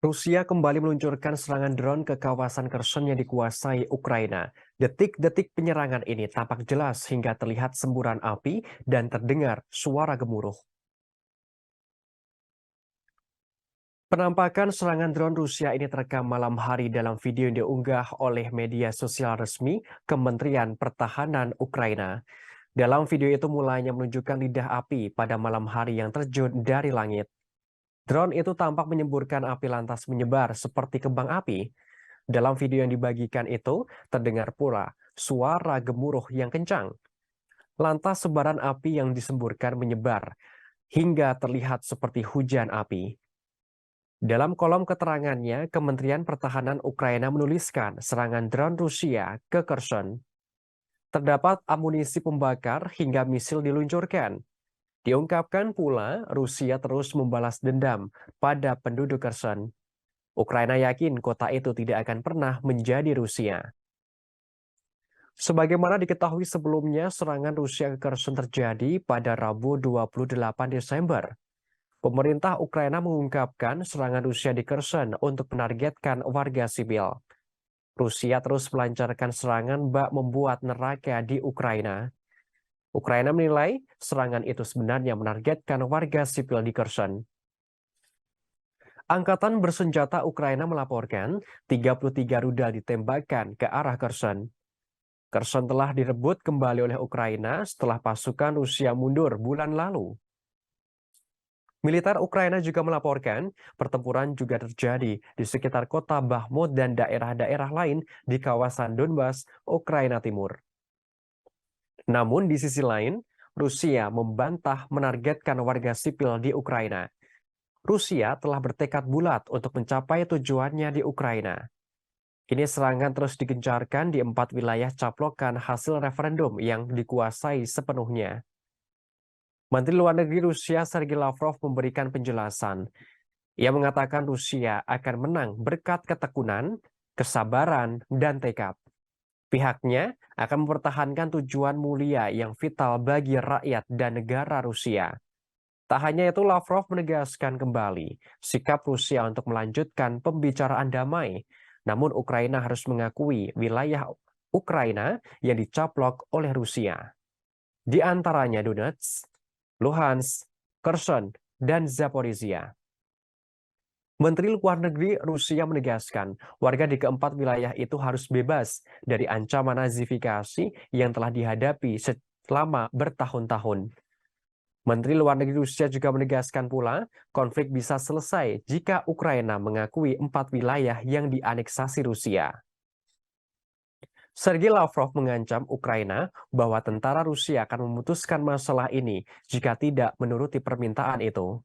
Rusia kembali meluncurkan serangan drone ke kawasan Kherson yang dikuasai Ukraina. Detik-detik penyerangan ini tampak jelas hingga terlihat semburan api dan terdengar suara gemuruh. Penampakan serangan drone Rusia ini terekam malam hari dalam video yang diunggah oleh media sosial resmi Kementerian Pertahanan Ukraina. Dalam video itu mulanya menunjukkan lidah api pada malam hari yang terjun dari langit. Drone itu tampak menyemburkan api lantas menyebar seperti kembang api. Dalam video yang dibagikan itu, terdengar pula suara gemuruh yang kencang. Lantas sebaran api yang disemburkan menyebar hingga terlihat seperti hujan api. Dalam kolom keterangannya, Kementerian Pertahanan Ukraina menuliskan serangan drone Rusia ke Kherson. Terdapat amunisi pembakar hingga misil diluncurkan. Diungkapkan pula Rusia terus membalas dendam pada penduduk Kherson. Ukraina yakin kota itu tidak akan pernah menjadi Rusia. Sebagaimana diketahui sebelumnya, serangan Rusia ke Kherson terjadi pada Rabu 28 Desember. Pemerintah Ukraina mengungkapkan serangan Rusia di Kherson untuk menargetkan warga sipil. Rusia terus melancarkan serangan bak membuat neraka di Ukraina. Ukraina menilai serangan itu sebenarnya menargetkan warga sipil di Kherson. Angkatan bersenjata Ukraina melaporkan 33 rudal ditembakkan ke arah Kherson. Kherson telah direbut kembali oleh Ukraina setelah pasukan Rusia mundur bulan lalu. Militer Ukraina juga melaporkan pertempuran juga terjadi di sekitar kota Bakhmut dan daerah-daerah lain di kawasan Donbas, Ukraina Timur. Namun di sisi lain, Rusia membantah menargetkan warga sipil di Ukraina. Rusia telah bertekad bulat untuk mencapai tujuannya di Ukraina. Kini serangan terus digencarkan di 4 wilayah caplokan hasil referendum yang dikuasai sepenuhnya. Menteri Luar Negeri Rusia Sergei Lavrov memberikan penjelasan. Ia mengatakan Rusia akan menang berkat ketekunan, kesabaran, dan tekad. Pihaknya akan mempertahankan tujuan mulia yang vital bagi rakyat dan negara Rusia. Tak hanya itu, Lavrov menegaskan kembali sikap Rusia untuk melanjutkan pembicaraan damai. Namun Ukraina harus mengakui wilayah Ukraina yang dicaplok oleh Rusia. Di antaranya Donetsk, Luhansk, Kherson, dan Zaporizhia. Menteri Luar Negeri Rusia menegaskan warga di keempat wilayah itu harus bebas dari ancaman nazifikasi yang telah dihadapi selama bertahun-tahun. Menteri Luar Negeri Rusia juga menegaskan pula konflik bisa selesai jika Ukraina mengakui 4 wilayah yang dianeksasi Rusia. Sergei Lavrov mengancam Ukraina bahwa tentara Rusia akan memutuskan masalah ini jika tidak menuruti permintaan itu.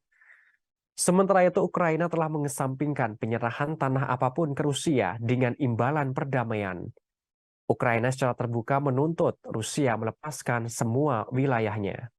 Sementara itu, Ukraina telah mengesampingkan penyerahan tanah apapun ke Rusia dengan imbalan perdamaian. Ukraina secara terbuka menuntut Rusia melepaskan semua wilayahnya.